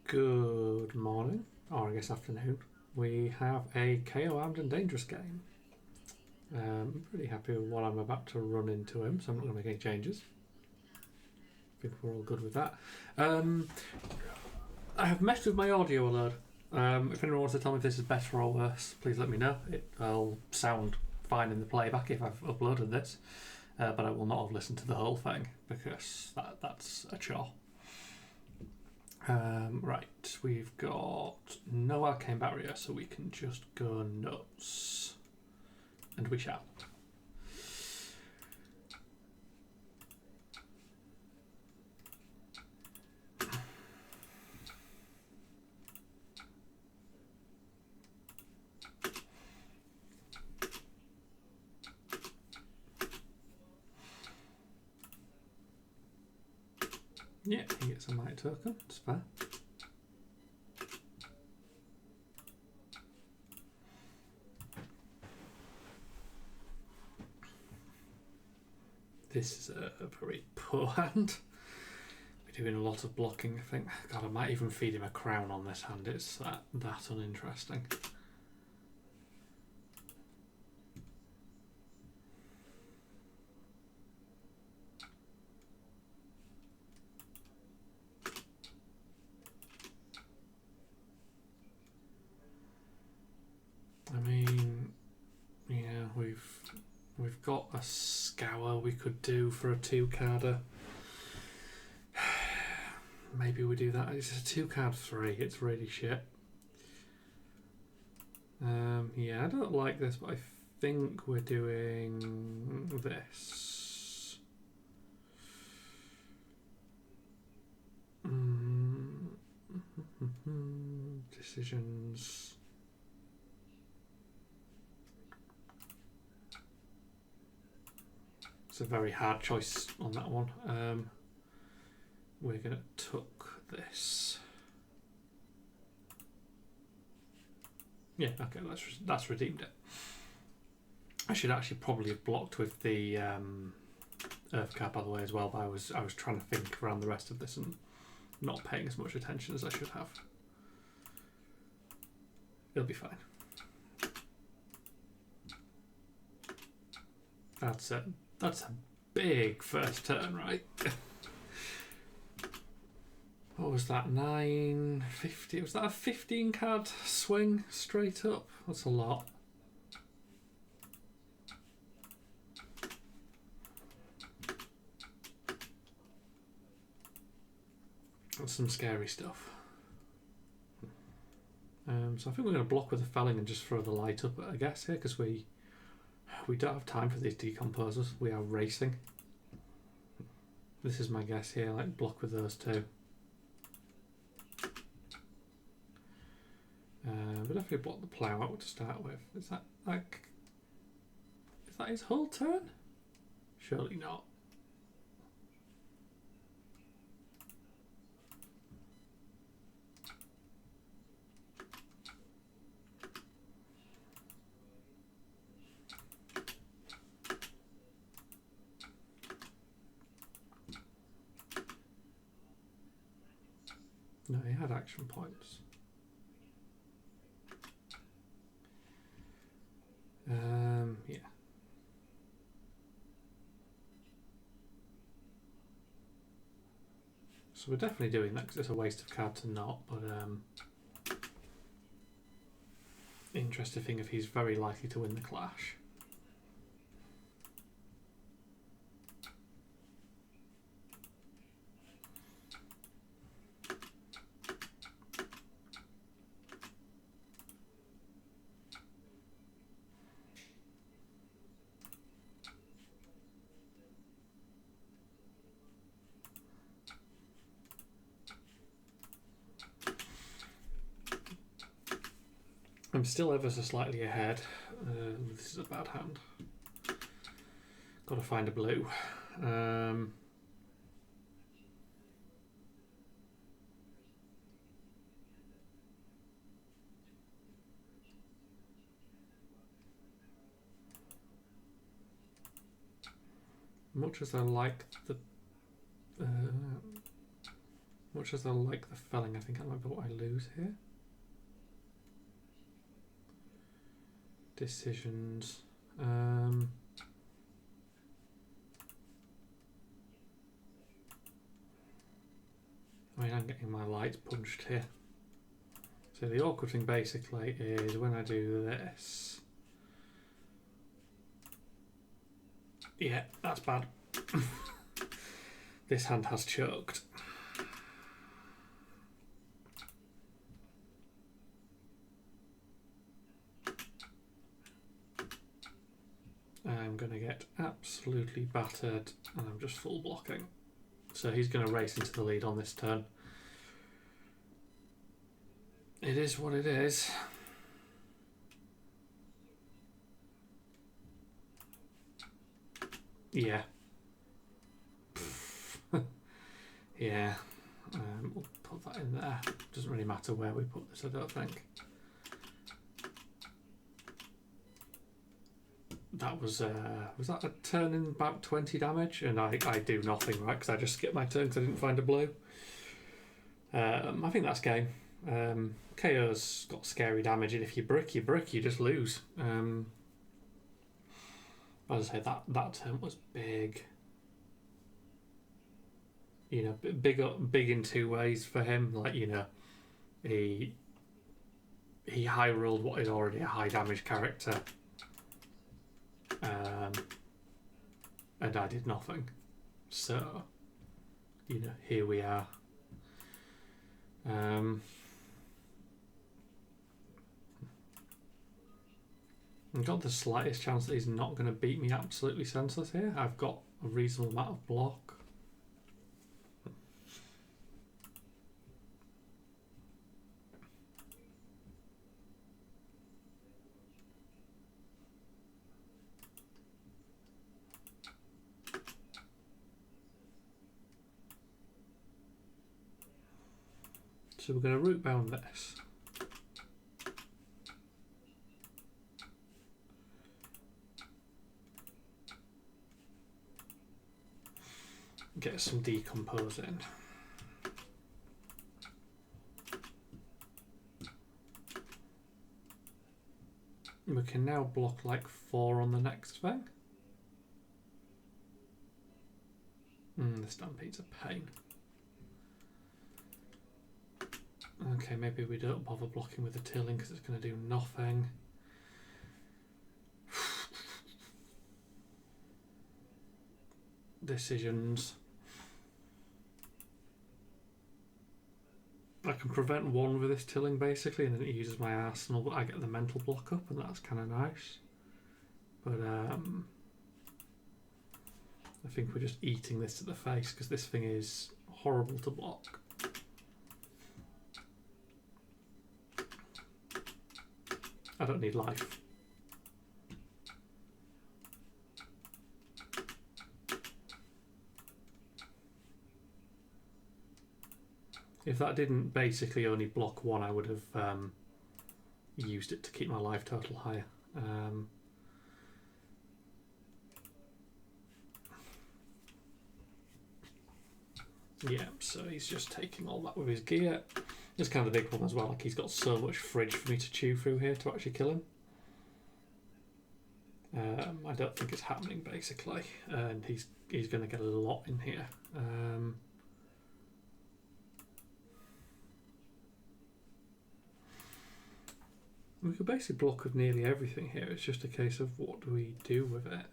Good morning, or I guess afternoon. We have a Kayo Armed and Dangerous game. I'm pretty happy with what I'm about to run into him, so I'm not going to make any changes. I think we're all good with that. I have messed with my audio alert. If anyone wants to tell me if this is better or worse, please let me know. It'll sound fine in the playback if I've uploaded this, but I will not have listened to the whole thing because that's a chore. Right, we've got no arcane barrier, so we can just go nuts. And we shall. Yeah, he gets a might token, it's fair. This is a very poor hand. We're doing a lot of blocking, I think. God, I might even feed him a crown on this hand. It's that uninteresting. I mean, yeah, we've got a scour we could do for a 2-carder. Maybe we do that. It's a 2-card 3. It's really shit. Yeah, I don't like this, but I think we're doing this. Decisions. It's a very hard choice on that one. We're going to tuck this. Yeah, okay, that's redeemed it. I should actually probably have blocked with the Earth card, by the way, as well, but I was trying to think around the rest of this and not paying as much attention as I should have. It'll be fine. That's a big first turn, right? What was that? 950? Was that a 15-card swing straight up? That's a lot. That's some scary stuff. So I think we're going to block with the felling and just throw the light up, I guess, here, because we don't have time for these decomposers. We are racing. This is my guess here, like block with those two. But definitely block the plough out to start with. Is that his whole turn? Surely not. No, he had action points. Yeah. So we're definitely doing that because it's a waste of card to not, but interesting thing if he's very likely to win the clash. I'm still ever so slightly ahead. This is a bad hand. Got to find a blue. Much as I like the Much as I like the felling, I think that might be what I lose here. Decisions. I mean, I'm getting my lights punched here. So the awkward thing basically is when I do this. Yeah, that's bad. This hand has choked. I'm going to get absolutely battered and I'm just full blocking. So he's going to race into the lead on this turn. It is what it is. Yeah. Yeah. We'll put that in there. Doesn't really matter where we put this, I don't think. That was that a turn in about 20 damage? And I do nothing, right? Because I just skipped my turn because I didn't find a blue. I think that's game. Kayo's got scary damage, and if you brick, you just lose. As I say, that turn was big. You know, big in two ways for him. Like, you know, he high rolled what is already a high damage character. And I did nothing. So, you know, here we are. I've got the slightest chance that he's not going to beat me absolutely senseless here. I've got a reasonable amount of block. So we're going to root bound this. Get some decomposing. We can now block like 4 on the next thing. The Stampede's a pain. Okay, maybe we don't bother blocking with the tilling because it's going to do nothing. Decisions. I can prevent one with this tilling basically, and then it uses my arsenal, but I get the mental block up, and that's kind of nice. But I think we're just eating this to the face because this thing is horrible to block. I don't need life. If that didn't basically only block 1, I would have used it to keep my life total higher. Yeah, so he's just taking all that with his gear. It's kind of the big problem as well, like he's got so much fridge for me to chew through here to actually kill him. I don't think it's happening basically, and he's going to get a lot in here. We could basically block with nearly everything here. It's just a case of what do we do with it.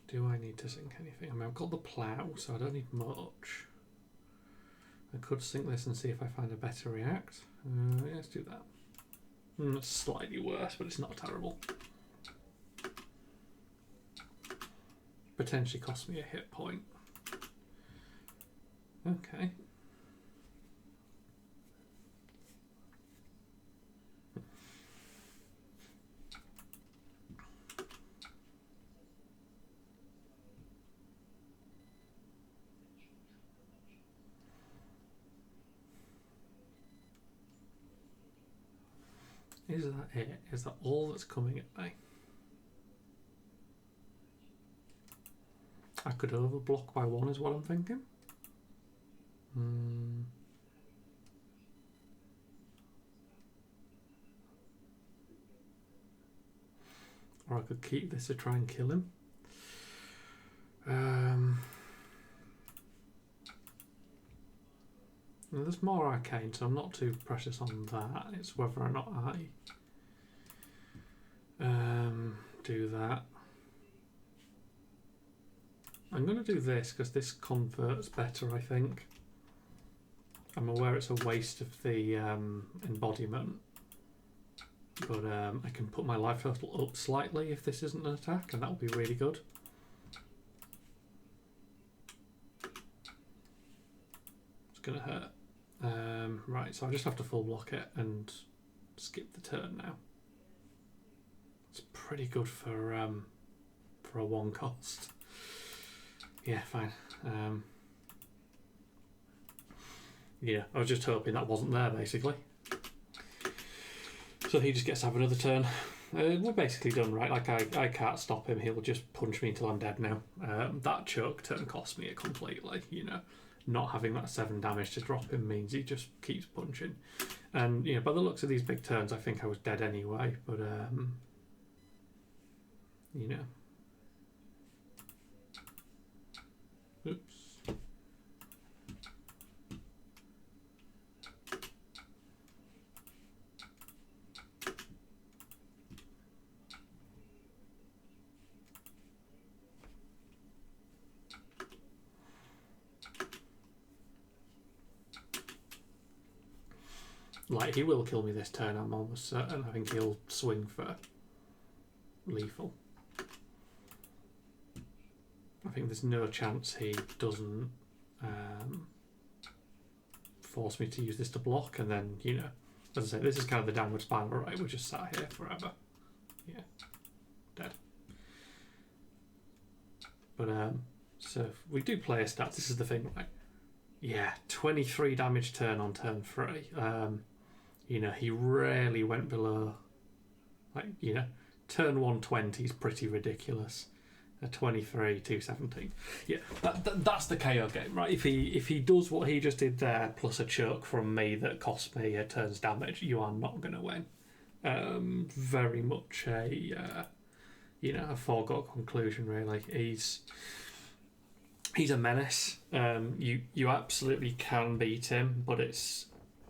Do I need to sink anything? I mean, I've got the plough, so I don't need much. I could sink this and see if I find a better react. Yeah, let's do that. It's slightly worse, but it's not terrible. Potentially cost me a hit point. Okay. Is that it? Is that all that's coming at me? I could overblock by 1 is what I'm thinking. Or I could keep this to try and kill him. Now there's more arcane, so I'm not too precious on that. It's whether or not I do that. I'm going to do this because this converts better, I think. I'm aware it's a waste of the embodiment, but I can put my life total up slightly if this isn't an attack, and that will be really good. It's going to hurt. Right, so I just have to full block it and skip the turn now. It's pretty good for a 1 cost. Yeah, fine. Yeah, I was just hoping that wasn't there, basically. So he just gets to have another turn. We're basically done, right? Like, I can't stop him. He'll just punch me until I'm dead now. That choke turn cost me it completely, you know. Not having that 7 damage to drop him means he just keeps punching. And, you know, by the looks of these big turns, I think I was dead anyway. But, you know. Oops. Like, he will kill me this turn, I'm almost certain. I think he'll swing for lethal. I think there's no chance he doesn't force me to use this to block, and then, you know, as I say, this is kind of the downward spiral, right? We're just sat here forever. Yeah. Dead. But, so if we do player stats, this is the thing, right? Yeah, 23 damage turn on turn 3. You know, he rarely went below, like, you know, turn 120 is pretty ridiculous. 23, 217. Yeah, that's the Kayo game, right? If he does what he just did there, plus a choke from me that cost me a turn's damage, you are not going to win. Very much a, you know, a foregone conclusion, really. He's a menace. You absolutely can beat him, but it's,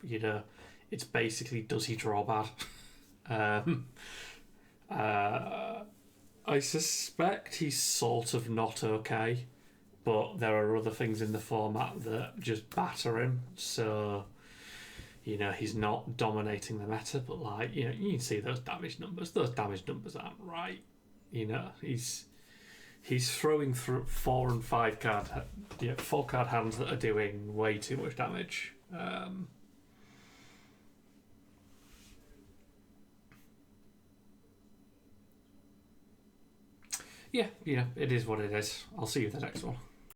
you know, it's basically, does he draw bad? I suspect he's sort of not okay, but there are other things in the format that just batter him. So, you know, he's not dominating the meta, but, like, you know, you can see those damage numbers. Those damage numbers aren't right. You know, he's throwing through 4 and 5 card, 4 card hands that are doing way too much damage. Yeah, you know, it is what it is. I'll see you in the next one.